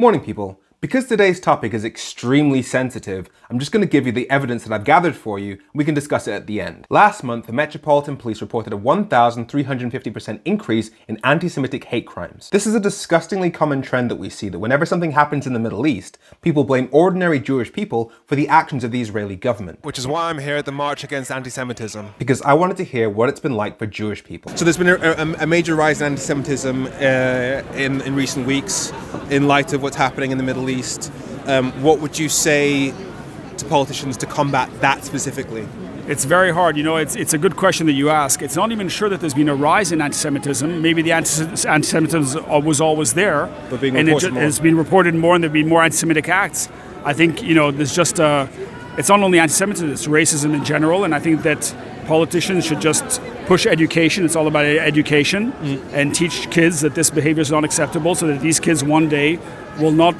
Morning, people. Because today's topic is extremely sensitive, I'm just going to give you the evidence that I've gathered for you, and we can discuss it at the end. Last month, the Metropolitan Police reported a 1,350% increase in anti-Semitic hate crimes. This is a disgustingly common trend that we see, that whenever something happens in the Middle East, people blame ordinary Jewish people for the actions of the Israeli government. Which is why I'm here at the March Against Antisemitism. Because I wanted to hear what it's been like for Jewish people. So there's been a major rise in anti-Semitism in recent weeks, in light of what's happening in the Middle East. What would you say to politicians to combat that specifically? It's very hard. You know, it's a good question that you ask. It's not even sure that there's been a rise in anti-Semitism. Maybe the anti-Semitism was always there, but being it's been reported more, and there've been more anti-Semitic acts. I think, you know, there's just it's not only anti-Semitism, it's racism in general, and I think that politicians should just push education. It's all about education, and teach kids that this behavior is not acceptable, so that these kids one day will not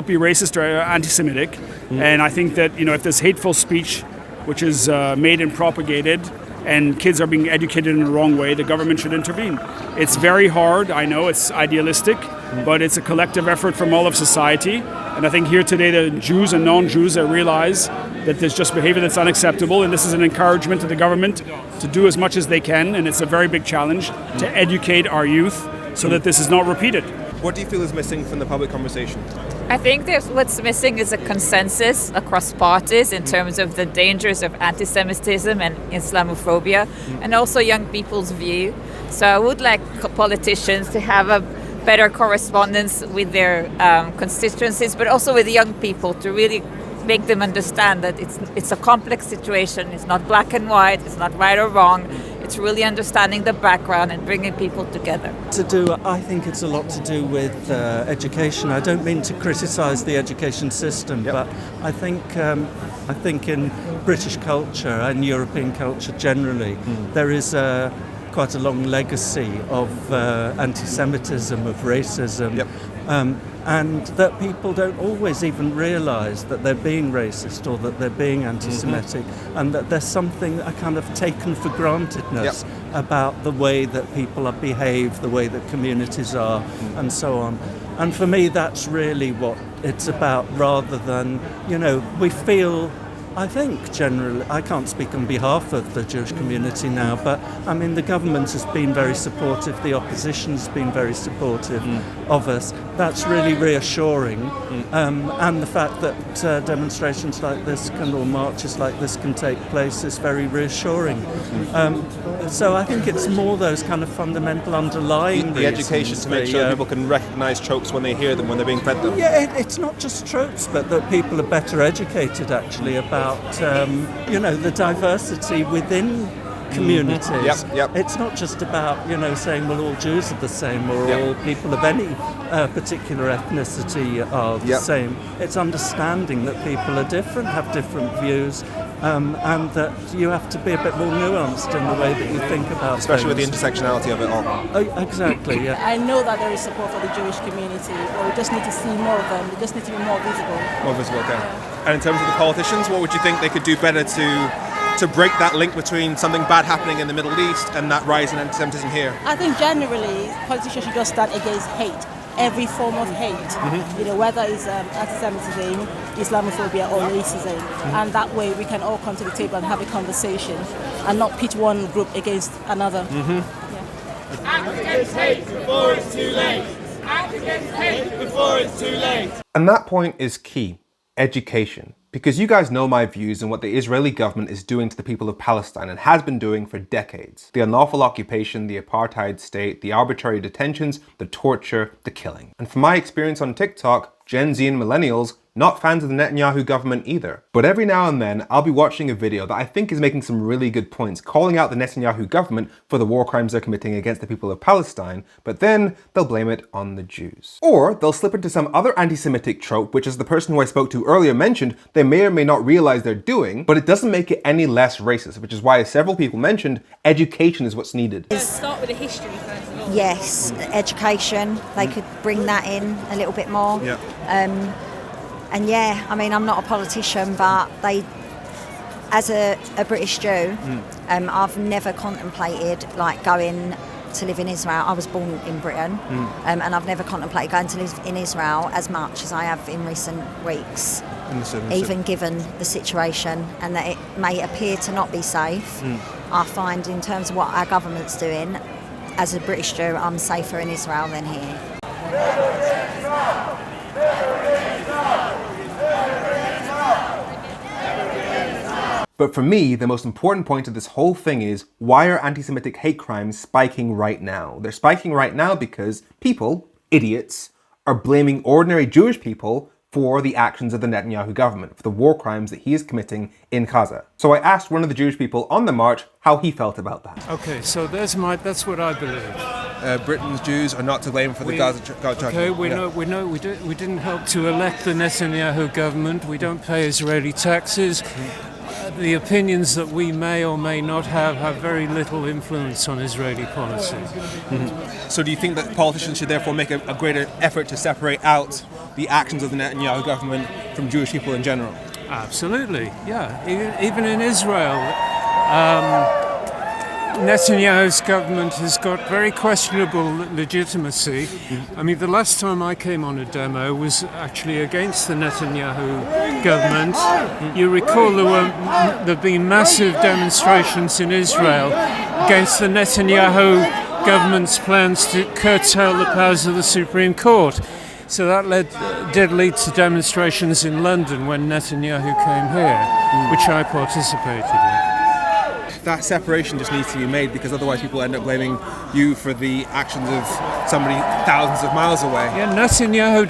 be racist or anti-Semitic. And I think that, you know, if there's hateful speech which is made and propagated, and kids are being educated in the wrong way, the government should intervene. It's very hard. I know it's idealistic, but it's a collective effort from all of society. And I think here today, the Jews and non-Jews realize that there's just behavior that's unacceptable, and this is an encouragement to the government to do as much as they can, and it's a very big challenge to educate our youth so that this is not repeated. What do you feel is missing from the public conversation? I think what's missing is a consensus across parties in terms of the dangers of anti-Semitism and Islamophobia, and also young people's view. So I would like politicians to have a better correspondence with their constituencies, but also with young people, to really make them understand that it's a complex situation. It's not black and white. It's not right or wrong. It's really understanding the background and bringing people together. I think it's a lot to do with education. I don't mean to criticise the education system, but I think in British culture and European culture generally, there is quite a long legacy of anti-Semitism, of racism. And that people don't always even realise that they're being racist or that they're being anti-Semitic, and that there's something, a kind of taken for grantedness about the way that people are behaved, the way that communities are, and so on. And for me, that's really what it's about, rather than, you know, we feel, I think generally, I can't speak on behalf of the Jewish community now, but I mean, the government has been very supportive, the opposition's been very supportive of us. That's really reassuring. And the fact that demonstrations like this or marches like this can take place is very reassuring. So I think it's more those kind of fundamental underlying the education to make sure people can recognise tropes when they hear them, when they're being fed them. Yeah, it's not just tropes, but that people are better educated actually about you know, the diversity within communities. It's not just about, you know, saying, well, all Jews are the same, or all people of any particular ethnicity are the same. It's understanding that people are different, have different views, and that you have to be a bit more nuanced in the way that you think about especially things. with the intersectionality of it all. Exactly, yeah. I know that there is support for the Jewish community, but we just need to see more of them. They just need to be more visible. More visible, okay. And in terms of the politicians, what would you think they could do better to break that link between something bad happening in the Middle East and that rise in anti-Semitism here? I think generally politicians should just stand against hate, every form of hate, you know, whether it's anti-Semitism, Islamophobia or racism, and that way we can all come to the table and have a conversation and not pit one group against another. Act against hate before it's too late. Act against hate before it's too late. And that point is key. Education. Because you guys know my views on what the Israeli government is doing to the people of Palestine and has been doing for decades. The unlawful occupation, the apartheid state, the arbitrary detentions, the torture, the killing. And from my experience on TikTok, Gen Z and millennials, not fans of the Netanyahu government either. But every now and then, I'll be watching a video that I think is making some really good points, calling out the Netanyahu government for the war crimes they're committing against the people of Palestine, but then they'll blame it on the Jews. Or they'll slip into some other anti-Semitic trope, which as the person who I spoke to earlier mentioned, they may or may not realize they're doing, but it doesn't make it any less racist, which is why, as several people mentioned, education is what's needed. Let's start with the history first of all. Yes, education, they could bring that in a little bit more. And yeah, I mean, I'm not a politician, but they, as a British Jew, I've never contemplated like going to live in Israel. I was born in Britain, and I've never contemplated going to live in Israel as much as I have in recent weeks, even given the situation and that it may appear to not be safe. I find in terms of what our government's doing, as a British Jew, I'm safer in Israel than here. But for me, the most important point of this whole thing is, why are anti-Semitic hate crimes spiking right now? They're spiking right now because people, idiots, are blaming ordinary Jewish people for the actions of the Netanyahu government, for the war crimes that he is committing in Gaza. So I asked one of the Jewish people on the march how he felt about that. Okay, so that's what I believe. Britain's Jews are not to blame for the Gaza judgment. Okay, we know we didn't help to elect the Netanyahu government. We don't pay Israeli taxes. The opinions that we may or may not have very little influence on Israeli policy. So do you think that politicians should therefore make a greater effort to separate out the actions of the Netanyahu government from Jewish people in general? Absolutely, yeah. Even in Israel, Netanyahu's government has got very questionable legitimacy. I mean, the last time I came on a demo was actually against the Netanyahu government. You recall there've been massive demonstrations in Israel against the Netanyahu government's plans to curtail the powers of the Supreme Court. So that did lead to demonstrations in London when Netanyahu came here, which I participated in. That separation just needs to be made, because otherwise people end up blaming you for the actions of somebody thousands of miles away. Yeah, Netanyahu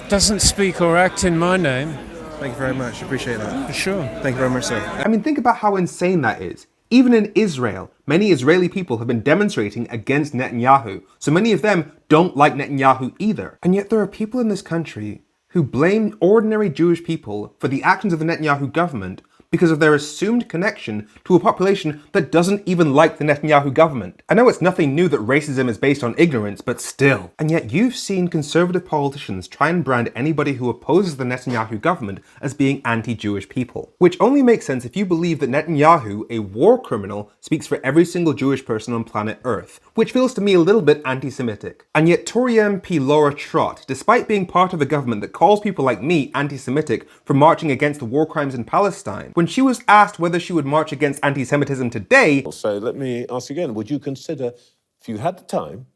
doesn't speak or act in my name. Thank you very much. Appreciate that. For sure. Thank you very much, sir. I mean, think about how insane that is. Even in Israel, many Israeli people have been demonstrating against Netanyahu. So many of them don't like Netanyahu either. And yet there are people in this country who blame ordinary Jewish people for the actions of the Netanyahu government because of their assumed connection to a population that doesn't even like the Netanyahu government. I know it's nothing new that racism is based on ignorance, but still. And yet you've seen conservative politicians try and brand anybody who opposes the Netanyahu government as being anti-Jewish people. Which only makes sense if you believe that Netanyahu, a war criminal, speaks for every single Jewish person on planet Earth, which feels to me a little bit anti-Semitic. And yet Tory MP Laura Trott, despite being part of a government that calls people like me anti-Semitic for marching against the war crimes in Palestine, when she was asked whether she would march against anti-Semitism today... So let me ask again, would you consider, if you had the time,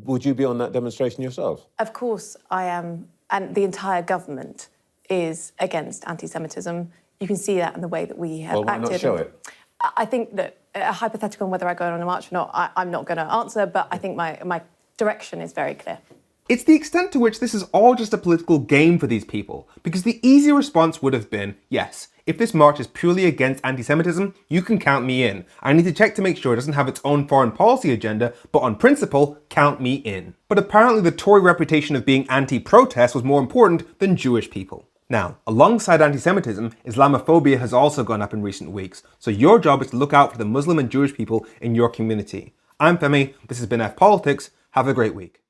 would you be on that demonstration yourself? Of course I am, and the entire government is against anti-Semitism. You can see that in the way that we have acted. Well, why not show it? I think that a hypothetical on whether I go on a march or not, I'm not going to answer, but I think my direction is very clear. It's the extent to which this is all just a political game for these people, because the easy response would have been, yes, if this march is purely against anti-Semitism, you can count me in. I need to check to make sure it doesn't have its own foreign policy agenda, but on principle, count me in. But apparently the Tory reputation of being anti-protest was more important than Jewish people. Now, alongside anti-Semitism, Islamophobia has also gone up in recent weeks, so your job is to look out for the Muslim and Jewish people in your community. I'm Femi, this has been F Politics, have a great week.